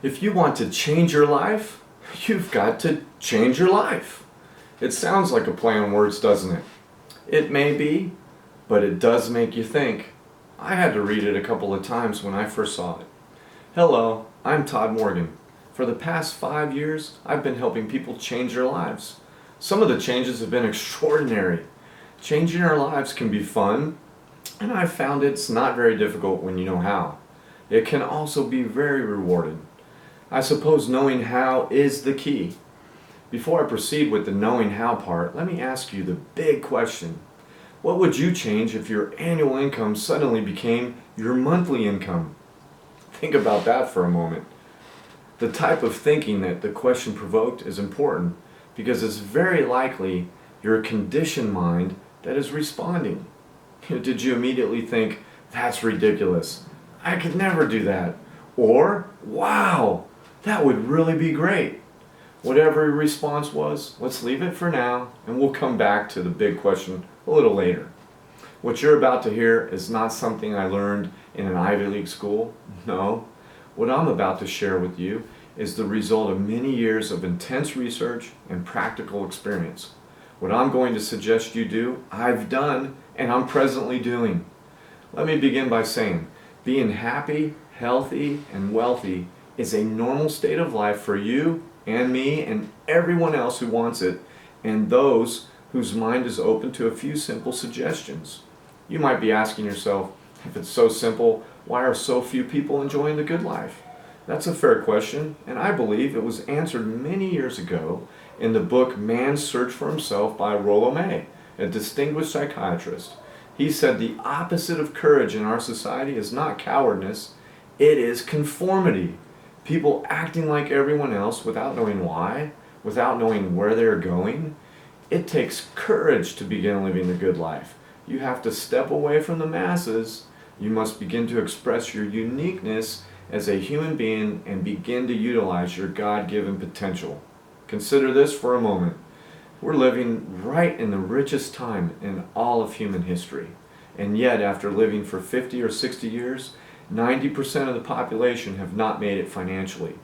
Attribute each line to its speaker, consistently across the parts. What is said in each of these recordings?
Speaker 1: If you want to change your life, you've got to change your life. It sounds like a play on words, doesn't it? It may be, but it does make you think. I had to read it a couple of times when I first saw it. Hello, I'm Todd Morgan. For the past 5 years, I've been helping people change their lives. Some of the changes have been extraordinary. Changing our lives can be fun, and I've found it's not very difficult when you know how. It can also be very rewarding. I suppose knowing how is the key. Before I proceed with the knowing how part, let me ask you the big question. What would you change if your annual income suddenly became your monthly income? Think about that for a moment. The type of thinking that the question provoked is important because it's very likely your conditioned mind that is responding. Did you immediately think, that's ridiculous, I could never do that? Or, wow, that would really be great. Whatever your response was, let's leave it for now and we'll come back to the big question a little later. What you're about to hear is not something I learned in an Ivy League school. No. What I'm about to share with you is the result of many years of intense research and practical experience. What I'm going to suggest you do, I've done and I'm presently doing. Let me begin by saying, being happy, healthy, and wealthy is a normal state of life for you and me and everyone else who wants it, and those whose mind is open to a few simple suggestions. You might be asking yourself, if it's so simple, why are so few people enjoying the good life? That's a fair question, and I believe it was answered many years ago in the book Man's Search for Himself by Rollo May, a distinguished psychiatrist. He said the opposite of courage in our society is not cowardice, it is conformity. People acting like everyone else without knowing why, without knowing where they're going. It takes courage to begin living the good life. You have to step away from the masses. You must begin to express your uniqueness as a human being and begin to utilize your God-given potential. Consider this for a moment. We're living right in the richest time in all of human history. And yet, after living for 50 or 60 years, 90% of the population have not made it financially.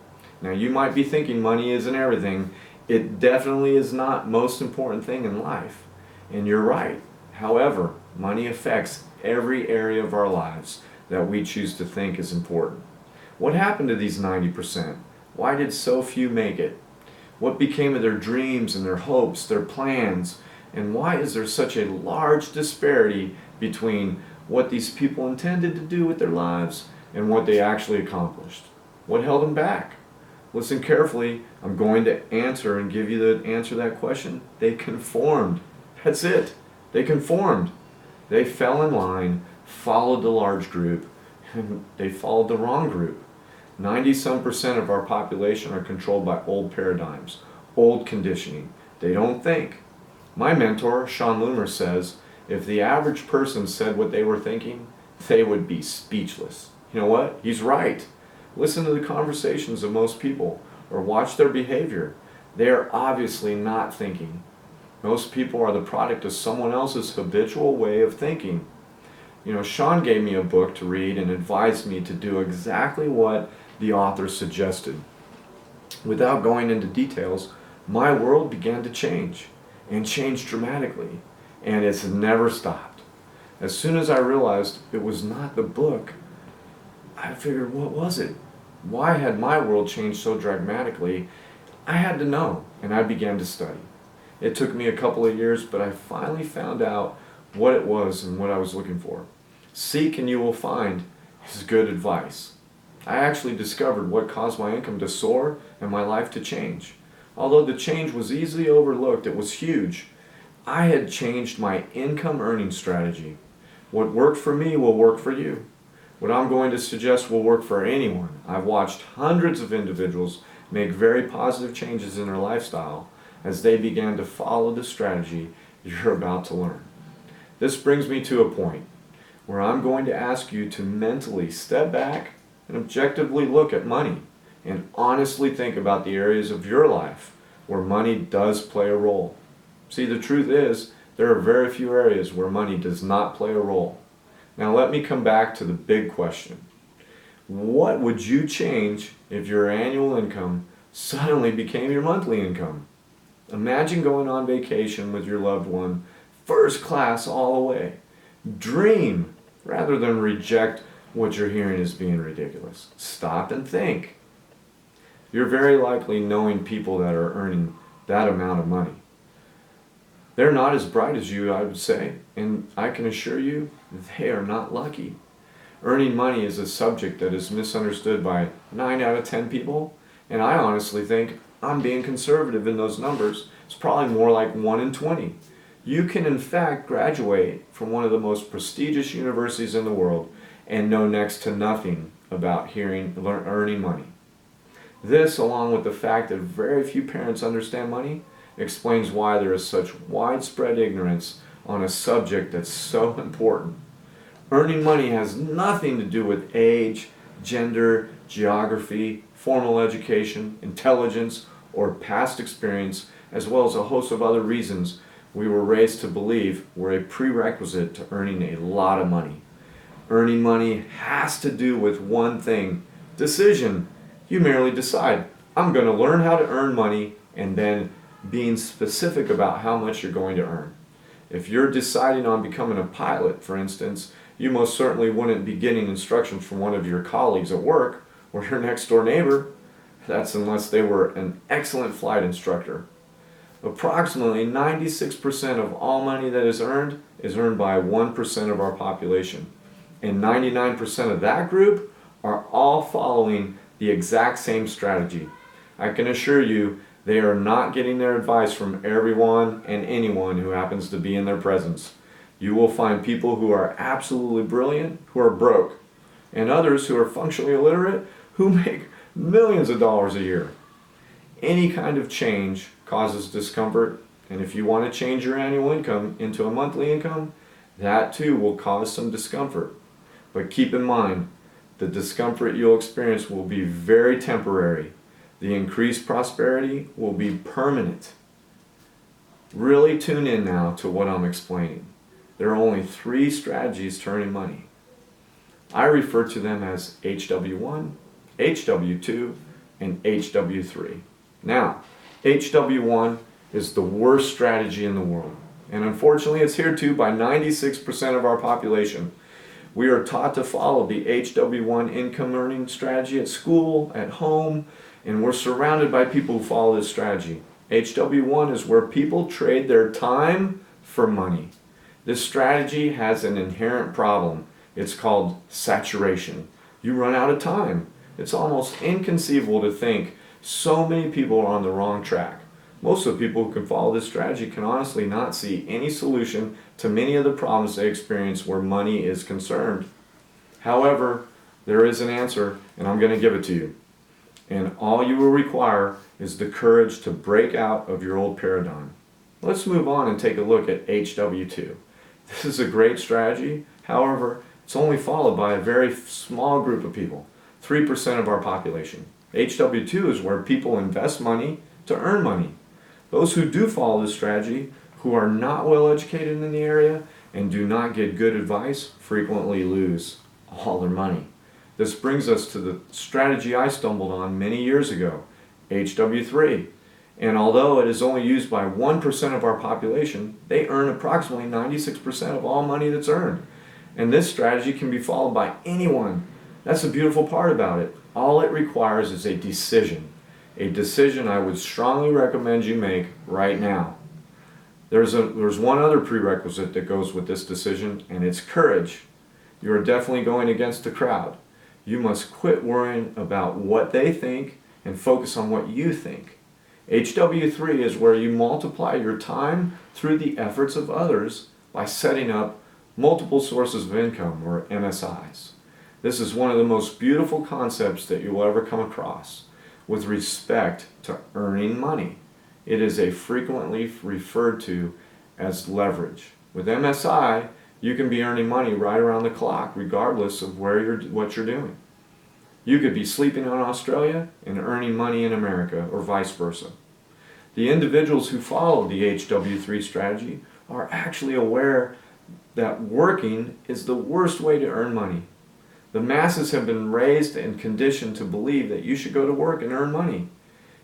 Speaker 1: Now, you might be thinking money isn't everything. It definitely is not the most important thing in life. And you're right. However, money affects every area of our lives that we choose to think is important. What happened to these 90%? Why did so few make it? What became of their dreams and their hopes, their plans? And why is there such a large disparity between what these people intended to do with their lives and what they actually accomplished? What held them back? Listen carefully. I'm going to answer and give you the answer to that question. They conformed. That's it. They conformed. They fell in line, followed the large group, and they followed the wrong group. 90-some% of our population are controlled by old paradigms, old conditioning. They don't think. My mentor, Sean Loomer, says, if the average person said what they were thinking, they would be speechless. You know what? He's right. Listen to the conversations of most people, or watch their behavior. They are obviously not thinking. Most people are the product of someone else's habitual way of thinking. You know, Sean gave me a book to read and advised me to do exactly what the author suggested. Without going into details, my world began to change, and change dramatically, and it's never stopped. As soon as I realized it was not the book, I figured, what was it? Why had my world changed so dramatically? I had to know, and I began to study. It took me a couple of years, but I finally found out what it was and what I was looking for. Seek and you will find is good advice. I actually discovered what caused my income to soar and my life to change. Although the change was easily overlooked, it was huge. I had changed my income earning strategy. What worked for me will work for you. What I'm going to suggest will work for anyone. I've watched hundreds of individuals make very positive changes in their lifestyle as they began to follow the strategy you're about to learn. This brings me to a point where I'm going to ask you to mentally step back and objectively look at money and honestly think about the areas of your life where money does play a role. See, the truth is, there are very few areas where money does not play a role. Now let me come back to the big question. What would you change if your annual income suddenly became your monthly income? Imagine going on vacation with your loved one, first class all the way. Dream rather than reject what you're hearing as being ridiculous. Stop and think. You're very likely knowing people that are earning that amount of money. They're not as bright as you, I would say, and I can assure you they are not lucky. Earning money is a subject that is misunderstood by 9 out of 10 people, and I honestly think I'm being conservative in those numbers. It's probably more like 1 in 20. You can in fact graduate from one of the most prestigious universities in the world and know next to nothing about earning money. This, along with the fact that very few parents understand money, explains why there is such widespread ignorance on a subject that's so important. Earning money has nothing to do with age, gender, geography, formal education, intelligence, or past experience, as well as a host of other reasons we were raised to believe were a prerequisite to earning a lot of money. Earning money has to do with one thing: decision. You merely decide, I'm going to learn how to earn money, and then being specific about how much you're going to earn. If you're deciding on becoming a pilot, for instance, you most certainly wouldn't be getting instructions from one of your colleagues at work or your next door neighbor. That's unless they were an excellent flight instructor. Approximately 96% of all money that is earned by 1% of our population. And 99% of that group are all following the exact same strategy. I can assure you they are not getting their advice from everyone and anyone who happens to be in their presence. You will find people who are absolutely brilliant who are broke, and others who are functionally illiterate who make millions of dollars a year. Any kind of change causes discomfort, and if you want to change your annual income into a monthly income, that too will cause some discomfort. But keep in mind, the discomfort you'll experience will be very temporary. The increased prosperity will be permanent. Really tune in now to what I'm explaining. There are only 3 strategies to earning money. I refer to them as HW1, HW2, and HW3. Now, HW1 is the worst strategy in the world, and unfortunately it's adhered to by 96% of our population. We are taught to follow the HW1 income earning strategy at school, at home, and we're surrounded by people who follow this strategy. HW1 is where people trade their time for money. This strategy has an inherent problem. It's called saturation. You run out of time. It's almost inconceivable to think so many people are on the wrong track. Most of the people who can follow this strategy can honestly not see any solution to many of the problems they experience where money is concerned. However, there is an answer, and I'm going to give it to you. And all you will require is the courage to break out of your old paradigm. Let's move on and take a look at HW2. This is a great strategy. However, it's only followed by a very small group of people, 3% of our population. HW2 is where people invest money to earn money. Those who do follow this strategy, who are not well educated in the area and do not get good advice, frequently lose all their money. This brings us to the strategy I stumbled on many years ago, HW3. And although it is only used by 1% of our population, they earn approximately 96% of all money that's earned. And this strategy can be followed by anyone. That's the beautiful part about it. All it requires is a decision. A decision I would strongly recommend you make right now. There's one other prerequisite that goes with this decision, and it's courage. You are definitely going against the crowd. You must quit worrying about what they think and focus on what you think. HW3 is where you multiply your time through the efforts of others by setting up multiple sources of income, or MSIs. This is one of the most beautiful concepts that you will ever come across with respect to earning money. It is a frequently referred to as leverage. With MSI, you can be earning money right around the clock, regardless of what you're doing. You could be sleeping in Australia and earning money in America, or vice versa. The individuals who follow the HW3 strategy are actually aware that working is the worst way to earn money. The masses have been raised and conditioned to believe that you should go to work and earn money.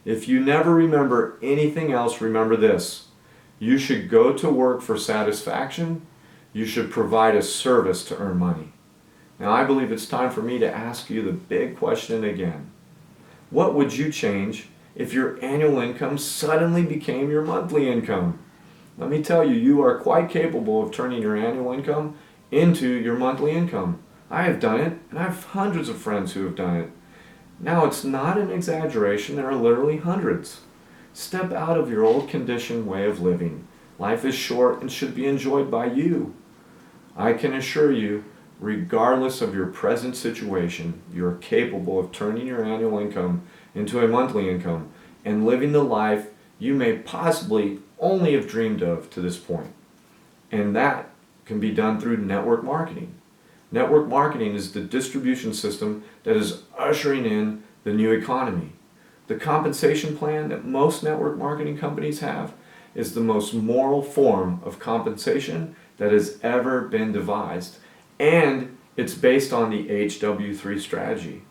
Speaker 1: If you never remember anything else, remember this. You should go to work for satisfaction. You should provide a service to earn money. Now, I believe it's time for me to ask you the big question again. What would you change if your annual income suddenly became your monthly income? Let me tell you, you are quite capable of turning your annual income into your monthly income. I have done it, and I have hundreds of friends who have done it. Now, it's not an exaggeration. There are literally hundreds. Step out of your old conditioned way of living. Life is short and should be enjoyed by you. I can assure you, regardless of your present situation, you are capable of turning your annual income into a monthly income and living the life you may possibly only have dreamed of to this point. And that can be done through network marketing. Network marketing is the distribution system that is ushering in the new economy. The compensation plan that most network marketing companies have is the most moral form of compensation that has ever been devised, and it's based on the HW3 strategy.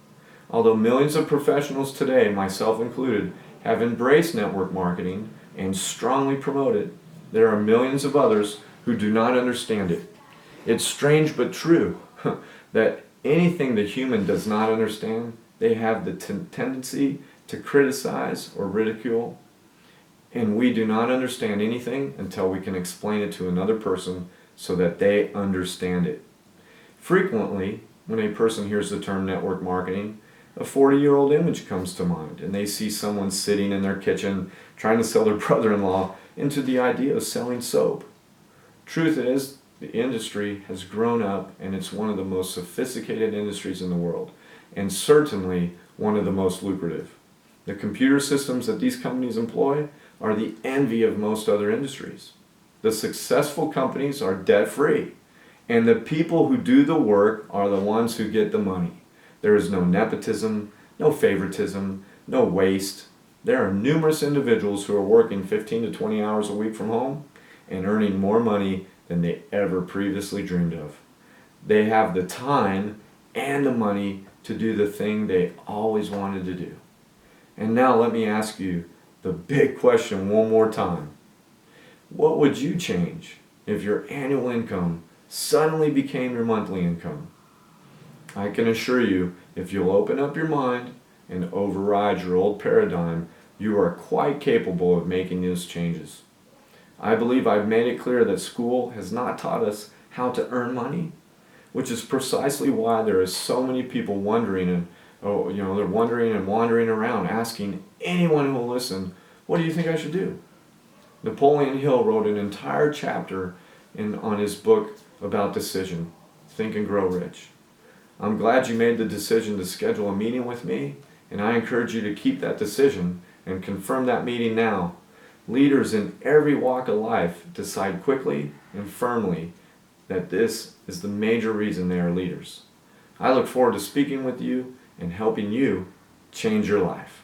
Speaker 1: Although millions of professionals today, myself included, have embraced network marketing and strongly promote it, there are millions of others who do not understand it. It's strange but true that anything the human does not understand, they have the tendency to criticize or ridicule. And we do not understand anything until we can explain it to another person so that they understand it. Frequently, when a person hears the term network marketing, a 40-year-old image comes to mind, and they see someone sitting in their kitchen trying to sell their brother-in-law into the idea of selling soap. Truth is, the industry has grown up, and it's one of the most sophisticated industries in the world, and certainly one of the most lucrative. The computer systems that these companies employ are the envy of most other industries. The successful companies are debt-free, and the people who do the work are the ones who get the money. There is no nepotism, no favoritism, no waste. There are numerous individuals who are working 15 to 20 hours a week from home and earning more money than they ever previously dreamed of. They have the time and the money to do the thing they always wanted to do. And now let me ask you the big question one more time. What would you change if your annual income suddenly became your monthly income? I can assure you, if you'll open up your mind and override your old paradigm, you are quite capable of making those changes. I believe I've made it clear that school has not taught us how to earn money, which is precisely why there is so many people wondering and they're wondering and wandering around asking anyone who will listen, what do you think I should do? Napoleon Hill wrote an entire chapter on his book about decision, Think and Grow Rich. I'm glad you made the decision to schedule a meeting with me, and I encourage you to keep that decision and confirm that meeting now. Leaders in every walk of life decide quickly and firmly that this is the major reason they are leaders. I look forward to speaking with you and helping you change your life.